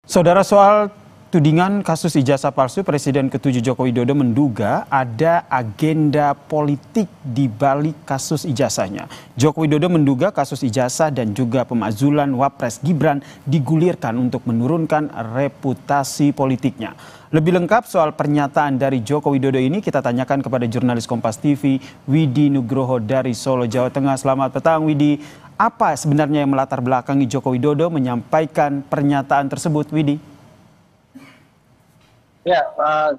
Saudara, soal tudingan kasus ijazah palsu, Presiden ke-7 Joko Widodo menduga ada agenda politik di balik kasus ijazahnya. Joko Widodo menduga kasus ijazah dan juga pemakzulan Wapres Gibran digulirkan untuk menurunkan reputasi politiknya. Lebih lengkap soal pernyataan dari Joko Widodo ini kita tanyakan kepada jurnalis Kompas TV Widi Nugroho dari Solo, Jawa Tengah. Selamat petang, Widi. Apa sebenarnya yang melatar belakangi Joko Widodo menyampaikan pernyataan tersebut, Widi? Ya,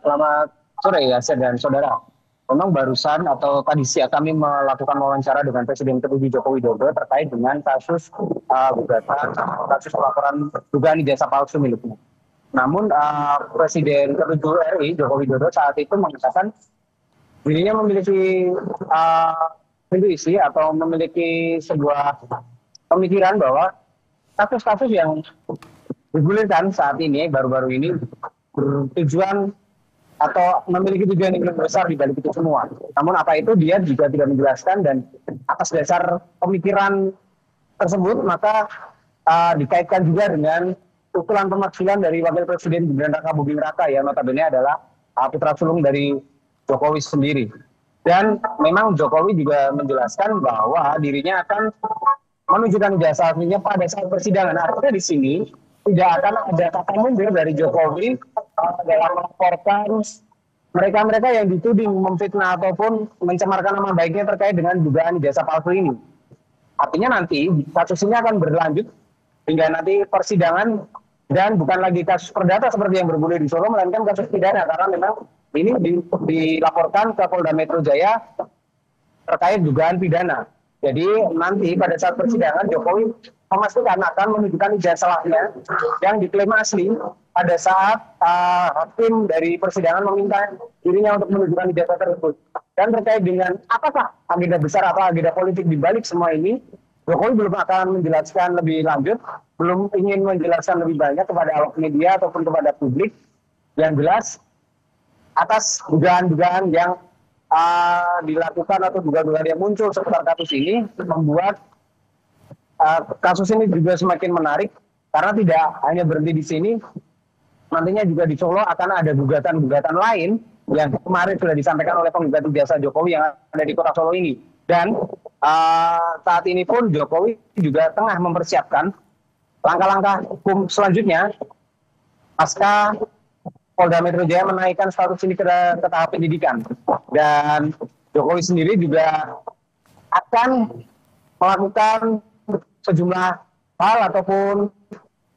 selamat sore ya, dan saudara. Memang barusan atau tadi siang kami melakukan wawancara dengan Presiden ke-7 Joko Widodo terkait dengan kasus kasus pelaporan dugaan ijazah palsu miliknya. Namun Presiden ke-7 RI Joko Widodo saat itu mengatakan dirinya memiliki intuisi atau memiliki sebuah pemikiran bahwa kasus-kasus yang digulirkan saat ini baru-baru ini bertujuan atau memiliki tujuan yang lebih besar di balik itu semua. Namun apa itu dia juga tidak menjelaskan, dan atas dasar pemikiran tersebut maka dikaitkan juga dengan usulan pemakzulan dari Wakil Presiden Gibran Raka Buming Raka yang notabene adalah putra sulung dari Jokowi sendiri. Dan memang Jokowi juga menjelaskan bahwa dirinya akan menunjukkan ijazah aslinya pada saat persidangan. Artinya di sini tidak akan ada kata mundur dari Jokowi dalam melaporkan mereka-mereka yang dituding memfitnah ataupun mencemarkan nama baiknya terkait dengan dugaan ijazah palsu ini. Artinya nanti kasus ini akan berlanjut hingga nanti persidangan, dan bukan lagi kasus perdata seperti yang bergulir di Solo, melainkan kasus pidana, karena memang ini dilaporkan ke Polda Metro Jaya terkait dugaan pidana. Jadi nanti pada saat persidangan Jokowi memastikan akan menunjukkan ijazahnya yang diklaim asli pada saat hakim dari persidangan meminta dirinya untuk menunjukkan ijazah tersebut. Dan terkait dengan apakah agenda besar atau agenda politik di balik semua ini, Jokowi belum akan menjelaskan lebih lanjut, belum ingin menjelaskan lebih banyak kepada awak media ataupun kepada publik. Yang jelas atas dugaan-dugaan yang dilakukan atau dugaan-dugaan yang muncul seputar kasus ini membuat kasus ini juga semakin menarik, karena tidak hanya berhenti di sini, nantinya juga di Solo akan ada gugatan-gugatan lain yang kemarin sudah disampaikan oleh penggugat ijazah Jokowi yang ada di kota Solo ini. Dan saat ini pun Jokowi juga tengah mempersiapkan langkah-langkah hukum selanjutnya pasca Polda Metro Jaya menaikkan status ini ke tahap penyidikan. Dan Jokowi sendiri juga akan melakukan sejumlah hal ataupun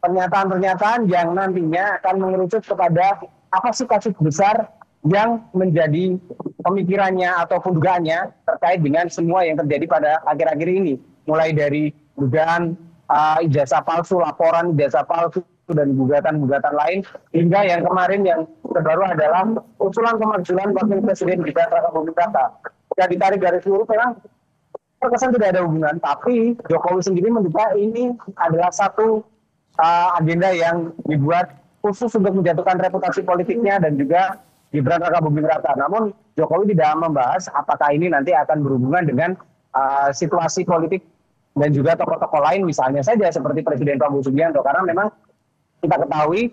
pernyataan-pernyataan yang nantinya akan mengerucut kepada apa sih kasus besar yang menjadi pemikirannya ataupun dugaannya terkait dengan semua yang terjadi pada akhir-akhir ini. Mulai dari dugaan ijazah palsu, laporan ijazah palsu, dan gugatan-gugatan lain, hingga yang kemarin yang terbaru adalah usulan pemakzulan Wakil Presiden Gibran Raka Buming Raka. Jika ditarik garis lurus memang terkesan tidak ada hubungan, tapi Jokowi sendiri menduga ini adalah satu agenda yang dibuat khusus untuk menjatuhkan reputasi politiknya dan juga Gibran Raka Buming Raka. Namun Jokowi tidak membahas apakah ini nanti akan berhubungan dengan situasi politik dan juga tokoh-tokoh lain, misalnya saja seperti Presiden Prabowo Subianto, karena memang kita ketahui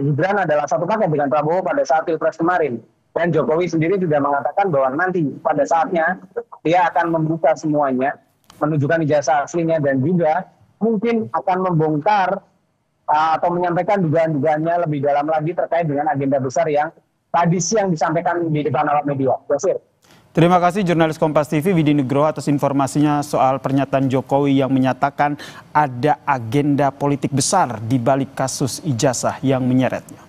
Gibran adalah satu paket dengan Prabowo pada saat Pilpres kemarin. Dan Jokowi sendiri juga mengatakan bahwa nanti pada saatnya dia akan membuka semuanya, menunjukkan ijazah aslinya, dan juga mungkin akan membongkar atau menyampaikan dugaan-dugaannya lebih dalam lagi terkait dengan agenda besar yang tadi siang disampaikan di depan awak media. Yasir. Terima kasih jurnalis Kompas TV Widi Nugroho atas informasinya soal pernyataan Jokowi yang menyatakan ada agenda politik besar di balik kasus ijazah yang menyeretnya.